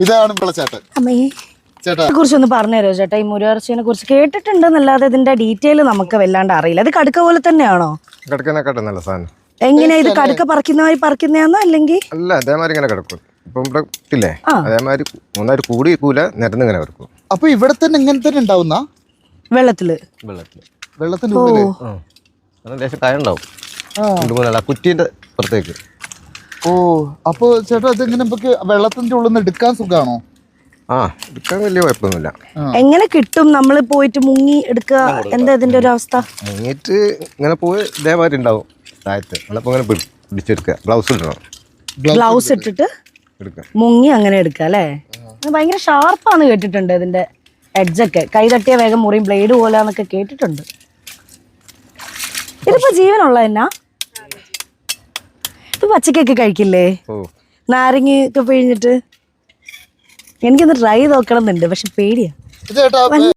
ഇതാണ് വെള്ളച്ചാട്ടം. അമ്മേ ചേട്ടാ കുറിച്ചൊന്ന് പറഞ്ഞുതരോ ചേട്ടാ? ഈ മുരുകർച്ചയെ കുറിച്ച് കേട്ടിട്ടുണ്ടെന്നല്ലാതെ ഇതിന്റെ ഡീറ്റെയിൽ നമുക്ക് വല്ലാണ്ട് അറിയില്ല. ഇത് കടുക്ക പോലെ തന്നെയാണോ? കിടക്കാനൊക്കെ നല്ല സാധനം. എങ്ങനെയാ ഇത് കടുക്ക പറിക്കുന്നതാണോ അല്ലെങ്കിൽ? അല്ല, അതേമാതിരി ഇങ്ങനെ കിടക്കും. ഇപ്പം ഇവിടെ ഇല്ലേ അതേമാതിരി മൂന്നാല് കൂടി കൂല നിരന്ന് ഇങ്ങനെ കിടക്കും. അപ്പൊ ഇവിടെ തന്നെ ഇങ്ങനെ തന്നെ ഉണ്ടാവുന്ന വെള്ളത്തില് വെള്ളത്തിന്റെ ഉള്ളില് ലേശം ടയർ ഉണ്ടാവും. രണ്ട് മൂന്നല്ല കുറ്റീൻ്റെ പുറത്തേക്ക്. ഓ അപ്പൊ ചേട്ടാ ഇതെങ്ങനെ നമുക്ക് വെള്ളത്തിന്റെ ഉള്ളിൽ നിന്ന് എടുക്കാൻ സുഖാണോ? ആ, എടുക്കാൻ വലിയ കുഴപ്പമൊന്നുമില്ല. എങ്ങനെ കിട്ടും? നമ്മൾ പോയിട്ട് മുങ്ങി എടുക്കുക? എന്താ ഇതിന്റെ ഒരു അവസ്ഥ? മുങ്ങിയിട്ട് ഇങ്ങനെ പോയി ഇതേമാതിരി ഉണ്ടാവും താഴത്ത്. നമ്മളപ്പോൾ ഇങ്ങനെ പിടിച്ചെടുക്കുക. ഗ്ലൗസ് ഇടണം. ഗ്ലൗസ് ഇട്ടിട്ട് എടുക്കുക, മുങ്ങി അങ്ങനെ എടുക്കുക അല്ലേ? ഭയങ്കര ഷാർപ്പാന്ന് കേട്ടിട്ടുണ്ട് ഇതിന്റെ എഡ്ജൊക്കെ. കൈ തട്ടിയ വേഗം മുറിയും, ബ്ലേഡ് പോലെ എന്നൊക്കെ കേട്ടിട്ടുണ്ട്. ഇതിപ്പോ ജീവനുള്ള എന്നാ? ഇപ്പൊ പച്ചക്കൊക്കെ കഴിക്കില്ലേ? നാരങ്ങ ഒക്കെ പിഴിഞ്ഞിട്ട്? എനിക്കൊന്ന് ട്രൈ നോക്കണം എന്നുണ്ട്, പക്ഷെ പേടിയാ. ചേട്ടാ